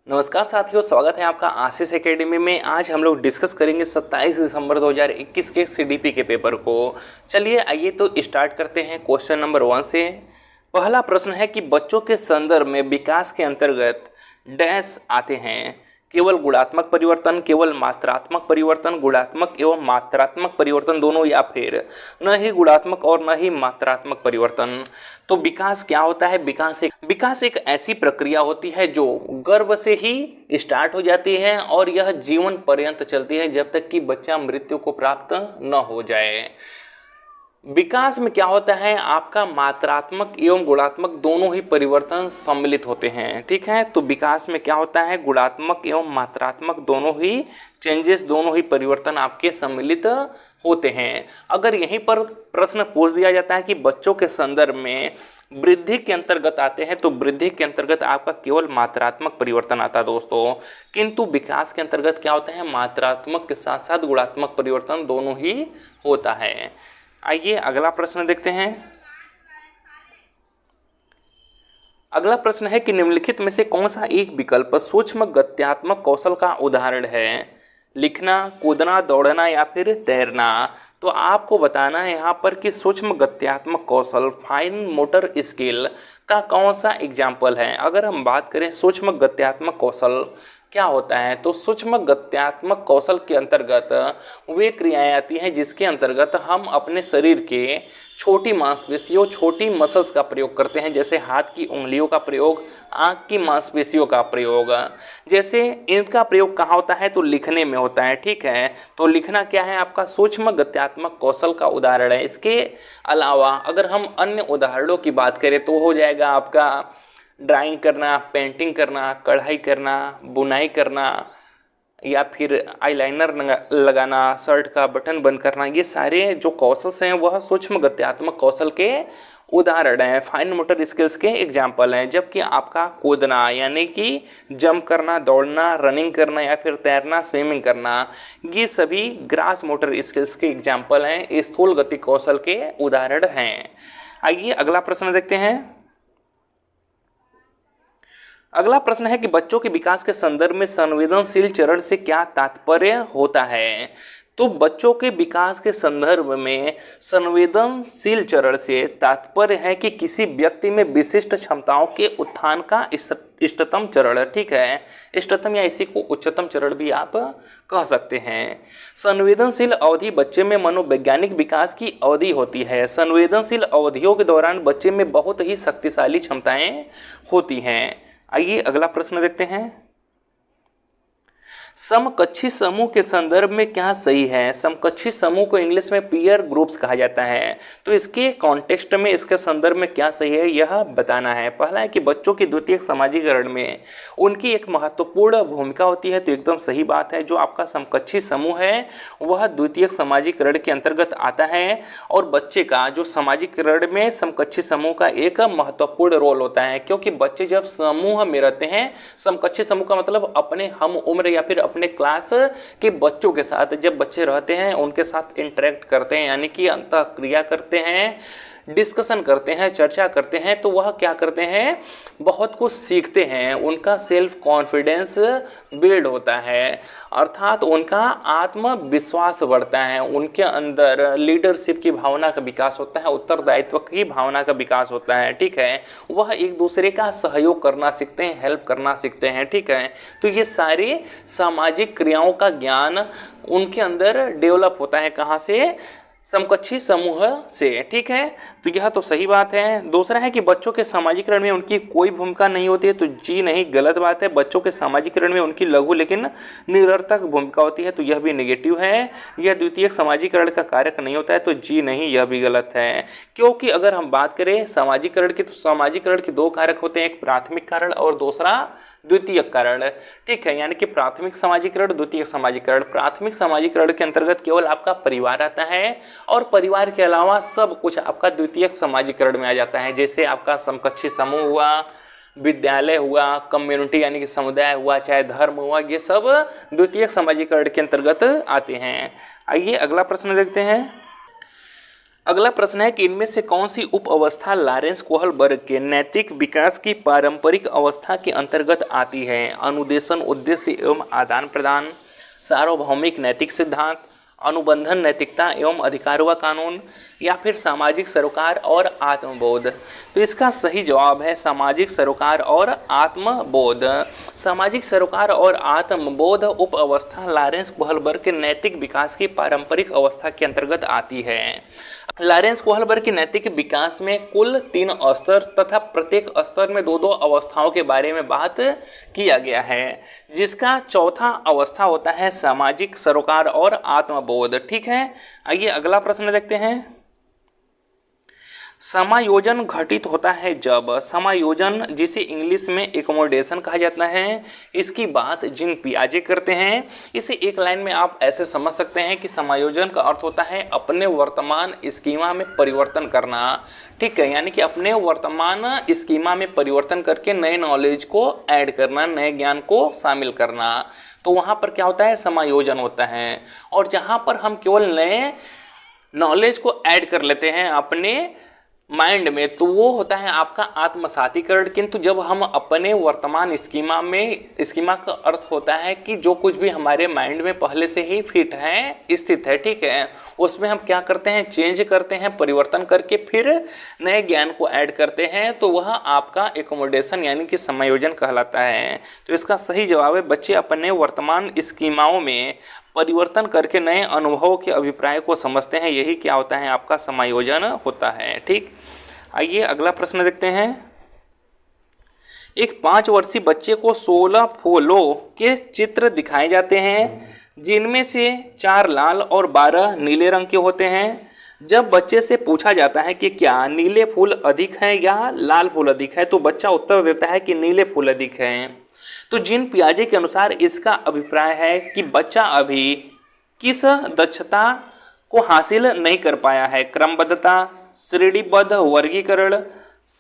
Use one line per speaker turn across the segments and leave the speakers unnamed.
नमस्कार साथियों, स्वागत है आपका आशीष एकेडमी में। आज हम लोग डिस्कस करेंगे 27 दिसंबर 2021 के सीडीपी के पेपर को। चलिए आइए तो स्टार्ट करते हैं क्वेश्चन नंबर 1 से। पहला प्रश्न है कि बच्चों के संदर्भ में विकास के अंतर्गत डैश आते हैं। केवल गुणात्मक परिवर्तन, केवल मात्रात्मक परिवर्तन, गुणात्मक एवं मात्रात्मक परिवर्तन दोनों, या फिर न ही गुणात्मक और न ही मात्रात्मक परिवर्तन। तो विकास क्या होता है? विकास एक ऐसी प्रक्रिया होती है जो गर्भ से ही स्टार्ट हो जाती है और यह जीवन पर्यंत चलती है जब तक कि बच्चा मृत्यु को प्राप्त न हो जाए। विकास में क्या होता है, आपका मात्रात्मक एवं गुणात्मक दोनों ही परिवर्तन सम्मिलित होते हैं। ठीक है, तो विकास में क्या होता है, गुणात्मक एवं मात्रात्मक दोनों ही चेंजेस, दोनों ही परिवर्तन आपके सम्मिलित होते हैं। अगर यहीं पर प्रश्न पूछ दिया जाता है कि बच्चों के संदर्भ में वृद्धि के अंतर्गत आते हैं, तो वृद्धि के अंतर्गत आपका केवल मात्रात्मक परिवर्तन आता है दोस्तों। किंतु विकास के अंतर्गत क्या होता है, मात्रात्मक के साथ साथ गुणात्मक परिवर्तन दोनों ही होता है। आइए अगला प्रश्न देखते हैं। अगला प्रश्न है कि निम्नलिखित में से कौन सा एक विकल्प सूक्ष्म गत्यात्मक कौशल का उदाहरण है? लिखना, कूदना, दौड़ना या फिर तैरना। तो आपको बताना है यहाँ पर कि सूक्ष्म गत्यात्मक कौशल, फाइन मोटर स्किल का कौन सा एग्जाम्पल है। अगर हम बात करें सूक्ष्म गत्यात्मक कौशल क्या होता है, तो सूक्ष्म गत्यात्मक कौशल के अंतर्गत वे क्रियाएं आती हैं जिसके अंतर्गत हम अपने शरीर के छोटी मांसपेशियों, छोटी मसल्स का प्रयोग करते हैं, जैसे हाथ की उंगलियों का प्रयोग, आंख की मांसपेशियों का प्रयोग। जैसे इनका प्रयोग कहाँ होता है, तो लिखने में होता है। ठीक है, तो लिखना क्या है, आपका सूक्ष्म गत्यात्मक कौशल का उदाहरण है। इसके अलावा अगर हम अन्य उदाहरणों की बात करें तो हो जाएगा आपका ड्राइंग करना, पेंटिंग करना, कढ़ाई करना, बुनाई करना, या फिर आईलाइनर लगाना, शर्ट का बटन बंद करना। ये सारे जो कौशल हैं वह सूक्ष्म गत्यात्मक कौशल के उदाहरण हैं, फाइन मोटर स्किल्स के एग्जाम्पल हैं। जबकि आपका कूदना यानी कि जंप करना, दौड़ना, रनिंग करना या फिर तैरना, स्विमिंग करना, ये सभी ग्रास मोटर स्किल्स के एग्जाम्पल हैं, स्थूल गति कौशल के उदाहरण हैं। आइए अगला प्रश्न देखते हैं। अगला प्रश्न है कि बच्चों के विकास के संदर्भ में संवेदनशील चरण से क्या तात्पर्य होता है? तो बच्चों के विकास के संदर्भ में संवेदनशील चरण से तात्पर्य है कि किसी व्यक्ति में विशिष्ट क्षमताओं के उत्थान का इष्टतम चरण। ठीक है, इष्टतम या इसी को उच्चतम चरण भी आप कह सकते हैं। संवेदनशील अवधि बच्चे में मनोवैज्ञानिक विकास की अवधि होती है। संवेदनशील अवधियों के दौरान बच्चे में बहुत ही शक्तिशाली क्षमताएं होती हैं। आइए अगला प्रश्न देखते हैं। समकक्षी समूह के संदर्भ में क्या सही है? समकक्षी समूह को इंग्लिश में पीयर ग्रुप्स कहा जाता है। तो इसके कॉन्टेक्स्ट में, इसके संदर्भ में क्या सही है यह बताना है। पहला है कि बच्चों की द्वितीयक समाजीकरण में उनकी एक महत्वपूर्ण भूमिका होती है, तो एकदम सही बात है। जो आपका समकक्षी समूह है वह द्वितीयक समाजीकरण के अंतर्गत आता है और बच्चे का जो समाजीकरण में समकक्षी समूह का एक महत्वपूर्ण रोल होता है, क्योंकि बच्चे जब समूह में रहते हैं, समकक्षी समूह का मतलब अपने हम उम्र या फिर अपने क्लास के बच्चों के साथ जब बच्चे रहते हैं उनके साथ इंटरेक्ट करते हैं, यानी कि अंतःक्रिया करते हैं, डिस्कशन करते हैं, चर्चा करते हैं, तो वह क्या करते हैं, बहुत कुछ सीखते हैं। उनका सेल्फ कॉन्फिडेंस बिल्ड होता है, अर्थात उनका आत्मविश्वास बढ़ता है, उनके अंदर लीडरशिप की भावना का विकास होता है, उत्तरदायित्व की भावना का विकास होता है। ठीक है, वह एक दूसरे का सहयोग करना सीखते हैं, हेल्प करना सीखते हैं। ठीक है, तो ये सारी सामाजिक क्रियाओं का ज्ञान उनके अंदर डेवलप होता है। कहाँ से? समकक्षी समूह से। ठीक है, तो यह तो सही बात है। दूसरा है कि बच्चों के सामाजिकरण में उनकी कोई भूमिका नहीं होती है, तो जी नहीं, गलत बात है। बच्चों के सामाजिकरण में उनकी लघु लेकिन निरर्थक भूमिका होती है, तो यह भी नेगेटिव है। यह द्वितीयक समाजीकरण का कारक नहीं होता है, तो जी नहीं, यह भी गलत है। क्योंकि अगर हम बात करें सामाजिकरण की, तो सामाजिकरण के दो कारक होते हैं, एक प्राथमिक कारण और दूसरा द्वितीयक कारण। ठीक है, यानी कि प्राथमिक समाजीकरण, द्वितीयक समाजीकरण। प्राथमिक समाजीकरण के अंतर्गत केवल आपका परिवार आता है और परिवार के अलावा सब कुछ आपका द्वितीयक समाजीकरण में आ जाता है। जैसे आपका समकक्षी समूह हुआ, विद्यालय हुआ, कम्युनिटी यानी कि समुदाय हुआ, चाहे धर्म हुआ, ये सब द्वितीयक समाजीकरण के अंतर्गत आते हैं। आइए अगला प्रश्न देखते हैं। अगला प्रश्न है कि इनमें से कौन सी उप अवस्था लॉरेंस कोहलबर्ग के नैतिक विकास की पारंपरिक अवस्था के अंतर्गत आती है? अनुदेशन, उद्देश्य एवं आदान प्रदान, सार्वभौमिक नैतिक सिद्धांत, अनुबंधन नैतिकता एवं अधिकार व कानून, या फिर सामाजिक सरोकार और आत्मबोध। तो इसका सही जवाब है सामाजिक सरोकार और आत्मबोध। सामाजिक सरोकार और आत्मबोध उप अवस्था लॉरेंस कोहलबर्ग के नैतिक विकास की पारंपरिक अवस्था के अंतर्गत आती है। लॉरेंस कोहलबर्ग के नैतिक विकास में कुल 3 स्तर तथा प्रत्येक स्तर में 2-2 अवस्थाओं के बारे में बात किया गया है, जिसका चौथा अवस्था होता है सामाजिक सरोकार और आत्मबोध। ठीक है, आइए अगला प्रश्न देखते हैं। समायोजन घटित होता है जब, समायोजन जिसे इंग्लिश में एकोमोडेशन कहा जाता है, इसकी बात जीन पियाजे करते हैं। इसे एक लाइन में आप ऐसे समझ सकते हैं कि समायोजन का अर्थ होता है अपने वर्तमान स्कीमा में परिवर्तन करना। ठीक है, यानी कि अपने वर्तमान स्कीमा में परिवर्तन करके नए नॉलेज को ऐड करना, नए ज्ञान को शामिल करना। तो वहाँ पर क्या होता है, समायोजन होता है। और जहाँ पर हम केवल नए नॉलेज को ऐड कर लेते हैं अपने माइंड में, तो वो होता है आपका आत्मसातीकरण। किंतु जब हम अपने वर्तमान स्कीमा का अर्थ होता है कि जो कुछ भी हमारे माइंड में पहले से ही फिट है, स्थित है, ठीक है, उसमें हम क्या करते हैं, चेंज करते हैं, परिवर्तन करके फिर नए ज्ञान को ऐड करते हैं, तो वह आपका एकोमोडेशन यानी कि समायोजन कहलाता है। तो इसका सही जवाब है बच्चे अपने वर्तमान स्कीमाओं में परिवर्तन करके नए अनुभवों के अभिप्राय को समझते हैं, यही क्या होता है, आपका समायोजन होता है। ठीक, आइए अगला प्रश्न देखते हैं। एक 5 वर्षीय बच्चे को 16 फूलों के चित्र दिखाए जाते हैं, जिनमें से 4 लाल और 12 नीले रंग के होते हैं। जब बच्चे से पूछा जाता है कि क्या नीले फूल अधिक हैं या लाल फूल अधिक है, तो बच्चा उत्तर देता है कि नीले फूल अधिक हैं। तो जीन पियाजे के अनुसार इसका अभिप्राय है कि बच्चा अभी किस दक्षता को हासिल नहीं कर पाया है, क्रमबद्धता, श्रेणीबद्ध वर्गीकरण,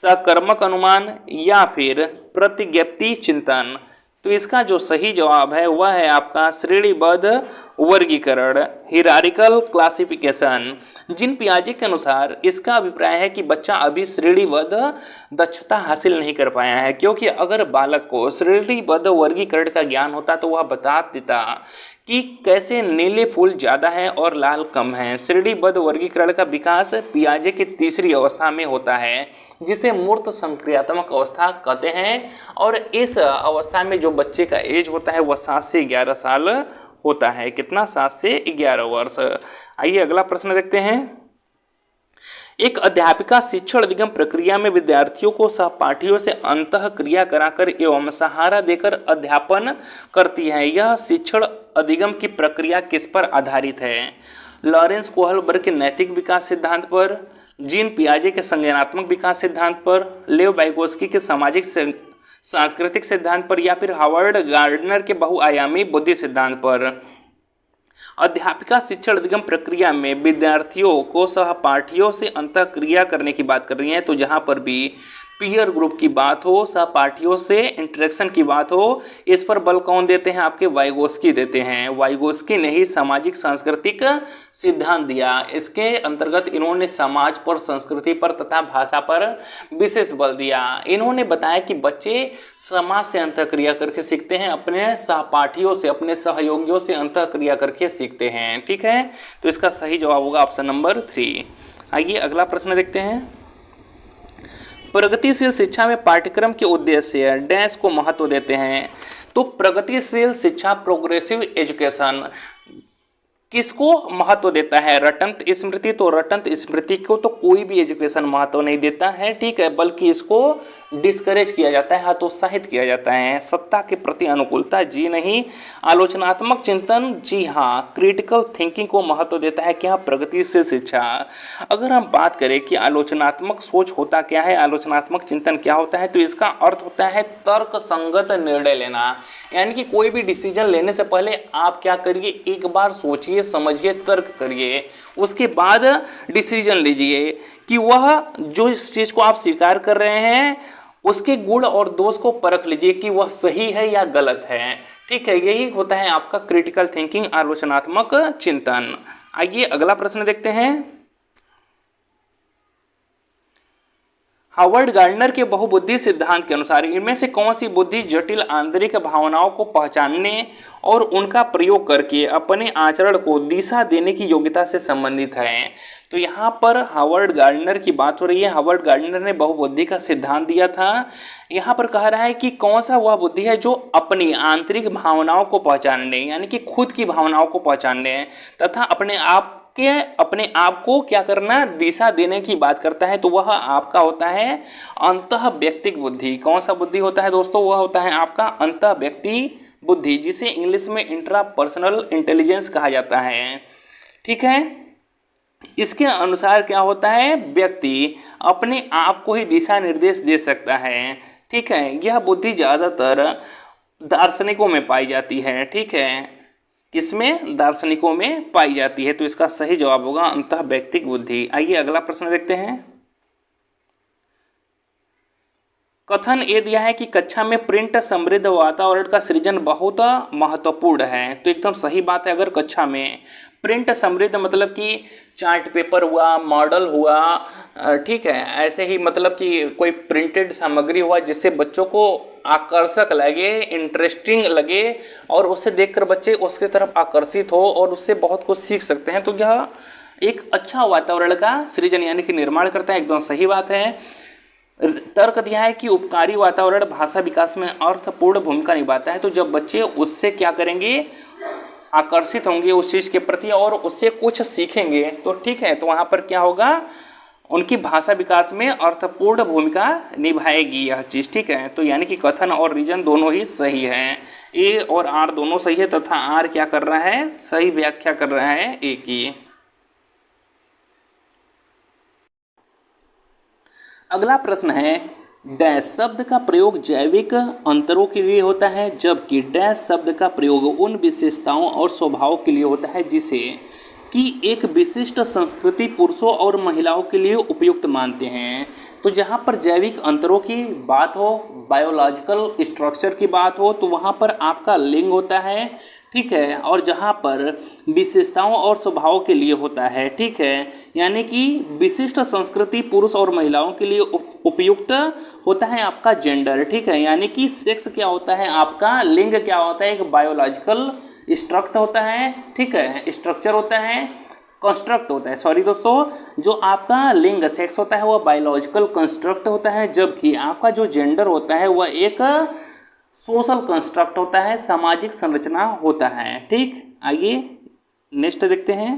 सकर्मक अनुमान या फिर प्रतिज्ञप्ति चिंतन। तो इसका जो सही जवाब है वह है आपका श्रेणीबद्ध वर्गीकरण, हिरारिकल क्लासिफिकेशन। जीन पियाजे के अनुसार इसका अभिप्राय है कि बच्चा अभी श्रेणीबद्ध दक्षता हासिल नहीं कर पाया है, क्योंकि अगर बालक को श्रेणीबद्ध वर्गीकरण का ज्ञान होता तो वह बता देता कि कैसे नीले फूल ज़्यादा हैं और लाल कम हैं। श्रेणीबद्ध वर्गीकरण का विकास पियाजे की तीसरी अवस्था में होता है, जिसे मूर्त संक्रियात्मक अवस्था कहते हैं। और इस अवस्था में जो बच्चे का एज होता है वह 7 से 11 साल होता है। कितना? 7 से 11 वर्ष। आइए अगला प्रश्न देखते हैं। एक अध्यापिका शिक्षण अधिगम प्रक्रिया में विद्यार्थियों को सहपाठियों से अंतः क्रिया कराकर एवं सहारा देकर अध्यापन करती है। यह शिक्षण अधिगम की प्रक्रिया किस पर आधारित है? लॉरेंस कोहलबर्ग के नैतिक विकास सिद्धांत पर, जीन पियाजे के संज्ञानात्मक विकास सिद्धांत पर, लेव वाइगोस्की के सामाजिक सांस्कृतिक सिद्धांत पर, या फिर हार्वर्ड गार्डनर के बहुआयामी बुद्धि सिद्धांत पर। अध्यापिका शिक्षण अधिगम प्रक्रिया में विद्यार्थियों को सहपाठियों से अंतःक्रिया करने की बात कर रही हैं, तो जहां पर भी पीयर ग्रुप की बात हो, सहपाठियों से इंटरेक्शन की बात हो, इस पर बल कौन देते हैं? आपके वाइगोस्की देते हैं। वाइगोस्की ने ही सामाजिक सांस्कृतिक सिद्धांत दिया। इसके अंतर्गत इन्होंने समाज पर, संस्कृति पर तथा भाषा पर विशेष बल दिया। इन्होंने बताया कि बच्चे समाज से अंतःक्रिया करके सीखते हैं, अपने सहपाठियों से, अपने सहयोगियों से अंतःक्रिया करके सीखते हैं। ठीक है, तो इसका सही जवाब होगा ऑप्शन नंबर 3। आइए अगला प्रश्न देखते हैं। प्रगतिशील शिक्षा में पाठ्यक्रम के उद्देश्य डैश को महत्व देते हैं। तो प्रगतिशील शिक्षा, प्रोग्रेसिव एजुकेशन, किसको महत्व देता है? रटंत स्मृति। तो रटंत स्मृति को तो कोई भी एजुकेशन महत्व नहीं देता है, ठीक है, बल्कि इसको डिस्करेज किया जाता है, हतोत्साहित किया जाता है। सत्ता के प्रति अनुकूलता, जी नहीं। आलोचनात्मक चिंतन, जी हाँ। क्रिटिकल थिंकिंग को महत्व देता है क्या? प्रगतिशील शिक्षा। अगर हम बात करें कि आलोचनात्मक सोच होता क्या है, आलोचनात्मक चिंतन क्या होता है, तो इसका अर्थ होता है तर्क संगत निर्णय लेना। यानी कि कोई भी डिसीजन लेने से पहले आप क्या करिए, एक बार सोचिए, समझिए, तर्क करिए, उसके बाद डिसीजन लीजिए कि वह जो इस चीज को आप स्वीकार कर रहे हैं उसके गुण और दोष को परख लीजिए कि वह सही है या गलत है। ठीक है, यही होता है आपका क्रिटिकल थिंकिंग, आलोचनात्मक चिंतन। आइए अगला प्रश्न देखते हैं। हावर्ड गार्डनर के बहुबुद्धि सिद्धांत के अनुसार इनमें से कौन सी बुद्धि जटिल आंतरिक भावनाओं को पहचानने और उनका प्रयोग करके अपने आचरण को दिशा देने की योग्यता से संबंधित है? तो यहाँ पर हावर्ड गार्डनर की बात हो रही है। हावर्ड गार्डनर ने बहुबुद्धि का सिद्धांत दिया था। यहाँ पर कह रहा है कि कौन सा वह बुद्धि है जो अपनी आंतरिक भावनाओं को पहचानने, यानी कि खुद की भावनाओं को पहचानने तथा अपने आप को क्या करना, दिशा देने की बात करता है। तो वह आपका होता है अंतः व्यक्तिक बुद्धि। कौन सा बुद्धि होता है दोस्तों? वह होता है आपका अंतः व्यक्ति बुद्धि, जिसे इंग्लिश में इंट्रापर्सनल इंटेलिजेंस कहा जाता है। ठीक है, इसके अनुसार क्या होता है, व्यक्ति अपने आप को ही दिशा निर्देश दे सकता है। ठीक है, यह बुद्धि ज़्यादातर दार्शनिकों में पाई जाती है। ठीक है, किसमें? दार्शनिकों में पाई जाती है। तो इसका सही जवाब होगा अंतः व्यक्तिक बुद्धि। आइए अगला प्रश्न देखते हैं। कथन ये दिया है कि कक्षा में प्रिंट समृद्ध वातावरण का सृजन बहुत महत्वपूर्ण है। तो एकदम सही बात है। अगर कक्षा में प्रिंट समृद्ध मतलब कि चार्ट पेपर हुआ, मॉडल हुआ, ठीक है, ऐसे ही मतलब कि कोई प्रिंटेड सामग्री हुआ जिससे बच्चों को आकर्षक लगे, इंटरेस्टिंग लगे और उसे देखकर बच्चे उसके तरफ आकर्षित हो और उससे बहुत कुछ सीख सकते हैं। तो यह एक अच्छा वातावरण का सृजन यानी कि निर्माण करता है। एकदम सही बात है। तर्क दिया है कि उपकारी वातावरण भाषा विकास में अर्थपूर्ण भूमिका निभाता है। तो जब बच्चे उससे क्या करेंगे, आकर्षित होंगे उस चीज़ के प्रति और उससे कुछ सीखेंगे, तो ठीक है, तो वहाँ पर क्या होगा, उनकी भाषा विकास में अर्थपूर्ण भूमिका निभाएगी यह चीज़। ठीक है, तो यानी कि कथन और रीजन दोनों ही सही हैं। ए और आर दोनों सही है तथा आर क्या कर रहा है, सही व्याख्या कर रहा है ए की। अगला प्रश्न है, डैश शब्द का प्रयोग जैविक अंतरों के लिए होता है जबकि डैश शब्द का प्रयोग उन विशेषताओं और स्वभावों के लिए होता है जिसे कि एक विशिष्ट संस्कृति पुरुषों और महिलाओं के लिए उपयुक्त मानते हैं। तो जहाँ पर जैविक अंतरों की बात हो, बायोलॉजिकल स्ट्रक्चर की बात हो, तो वहाँ पर आपका लिंग होता है। ठीक है, और जहाँ पर विशेषताओं और स्वभावों के लिए होता है। ठीक है, यानी कि विशिष्ट संस्कृति पुरुष और महिलाओं के लिए उपयुक्त होता है आपका जेंडर। ठीक है, यानी कि सेक्स क्या होता है आपका, लिंग क्या होता है, एक बायोलॉजिकल स्ट्रक्ट होता है। ठीक है, स्ट्रक्चर होता है, कंस्ट्रक्ट होता है, सॉरी दोस्तों, जो आपका लिंग सेक्स होता है वह बायोलॉजिकल कंस्ट्रक्ट होता है, जबकि आपका जो जेंडर होता है वह एक सोशल कंस्ट्रक्ट होता है, सामाजिक संरचना होता है। ठीक, आइए नेक्स्ट देखते हैं।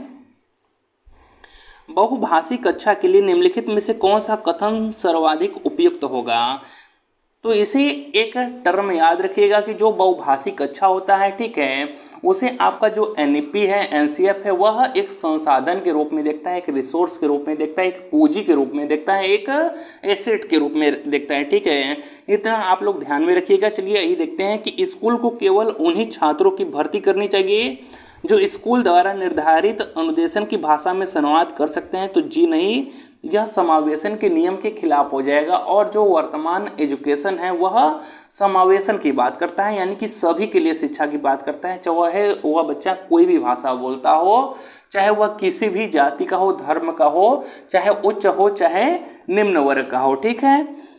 बहुभाषी कक्षा के लिए निम्नलिखित में से कौन सा कथन सर्वाधिक उपयुक्त होगा? तो इसे एक टर्म याद रखिएगा कि जो बहुभाषी कक्षा होता है, ठीक है, उसे आपका जो एनईपी है, एनसीएफ है, वह एक संसाधन के रूप में देखता है, एक रिसोर्स के रूप में देखता है, एक पूंजी के रूप में देखता है, एक एसेट के रूप में देखता है। ठीक है, इतना आप लोग ध्यान में रखिएगा। चलिए यही देखते हैं कि स्कूल को केवल उन्हीं छात्रों की भर्ती करनी चाहिए जो स्कूल द्वारा निर्धारित अनुदेशन की भाषा में संवाद कर सकते हैं। तो जी नहीं, यह समावेशन के नियम के खिलाफ हो जाएगा। और जो वर्तमान एजुकेशन है वह समावेशन की बात करता है, यानी कि सभी के लिए शिक्षा की बात करता है, चाहे वह बच्चा कोई भी भाषा बोलता हो, चाहे वह किसी भी जाति का हो, धर्म का हो, चाहे उच्च हो चाहे निम्न वर्ग का हो। ठीक है,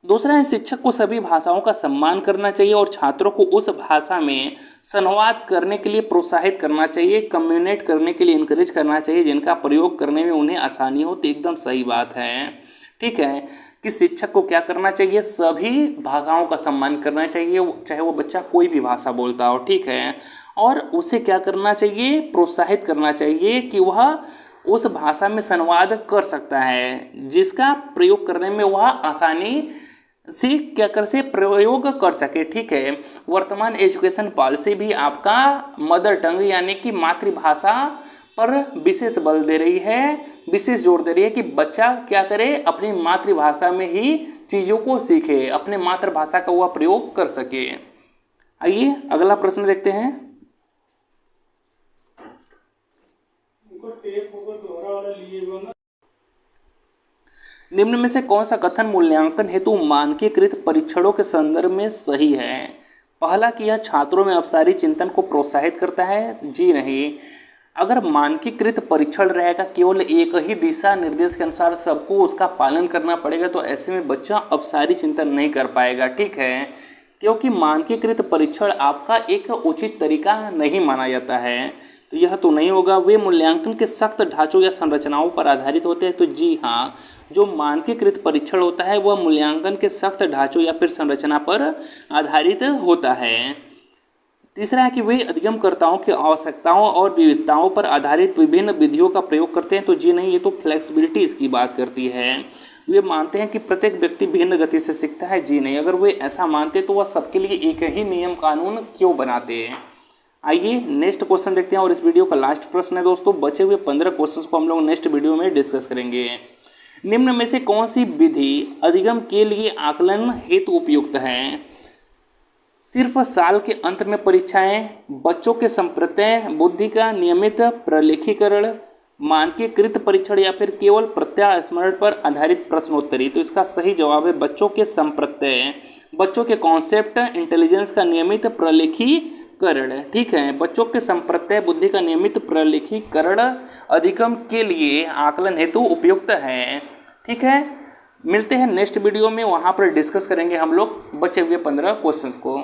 दूसरा है शिक्षक को सभी भाषाओं का सम्मान करना चाहिए और छात्रों को उस भाषा में संवाद करने के लिए प्रोत्साहित करना चाहिए, कम्युनिकेट करने के लिए इनकरेज करना चाहिए जिनका प्रयोग करने में उन्हें आसानी हो। तो एकदम सही बात है। ठीक है, कि शिक्षक को क्या करना चाहिए, सभी भाषाओं का सम्मान करना चाहिए, चाहे वो बच्चा कोई भी भाषा बोलता हो। ठीक है, और उसे क्या करना चाहिए, प्रोत्साहित करना चाहिए कि वह उस भाषा में संवाद कर सकता है जिसका प्रयोग करने में वह आसानी से क्या कर से प्रयोग कर सके। ठीक है, वर्तमान एजुकेशन पॉलिसी भी आपका मदर टंग यानी कि मातृभाषा पर विशेष बल दे रही है, विशेष जोर दे रही है कि बच्चा क्या करे, अपनी मातृभाषा में ही चीज़ों को सीखे, अपने मातृभाषा का वह प्रयोग कर सके। आइए अगला प्रश्न देखते हैं। निम्न में से कौन सा कथन मूल्यांकन हेतु मानकीकृत परीक्षणों के संदर्भ में सही है? पहला कि यह छात्रों में अपसारी चिंतन को प्रोत्साहित करता है, जी नहीं। अगर मानकीकृत परीक्षण रहेगा, केवल एक ही दिशा निर्देश के अनुसार सबको उसका पालन करना पड़ेगा, तो ऐसे में बच्चा अपसारी चिंतन नहीं कर पाएगा। ठीक है, क्योंकि मानकीकृत परीक्षण आपका एक उचित तरीका नहीं माना जाता है, तो यह तो नहीं होगा। वे मूल्यांकन के सख्त ढांचों या संरचनाओं पर आधारित होते हैं, तो जी हाँ, जो मानकीकृत परीक्षण होता है वह मूल्यांकन के सख्त ढांचों या फिर संरचना पर आधारित होता है। तीसरा है कि वे अधिगमकर्ताओं की आवश्यकताओं और विविधताओं पर आधारित विभिन्न विधियों का प्रयोग करते हैं, तो जी नहीं, ये तो फ्लेक्सिबिलिटी इसकी बात करती है। वे मानते हैं कि प्रत्येक व्यक्ति भिन्न गति से सीखता है, जी नहीं। अगर वे ऐसा मानते तो वह सबके लिए एक ही नियम कानून क्यों बनाते हैं। आइए नेक्स्ट क्वेश्चन देखते हैं, और इस वीडियो का लास्ट प्रश्न है दोस्तों। बचे हुए 15 क्वेश्चन को हम लोग नेक्स्ट वीडियो में डिस्कस करेंगे। निम्न में से कौन सी विधि अधिगम के लिए आकलन हेतु उपयुक्त है? सिर्फ साल के अंत में परीक्षाएं, बच्चों के संप्रत्यय बुद्धि का नियमित प्रलेखीकरण, मानकीकृत परीक्षण, या फिर केवल प्रत्यास्मरण पर आधारित प्रश्नोत्तरी। तो इसका सही जवाब है बच्चों के संप्रत्यय, बच्चों के कॉन्सेप्ट इंटेलिजेंस का नियमित प्रलेखीकरण। ठीक है, बच्चों के संप्रत्यय बुद्धि का नियमित प्रलेखीकरण अधिगम के लिए आकलन हेतु उपयुक्त है। ठीक है, मिलते हैं नेक्स्ट वीडियो में, वहाँ पर डिस्कस करेंगे हम लोग बचे हुए 15 क्वेश्चंस को।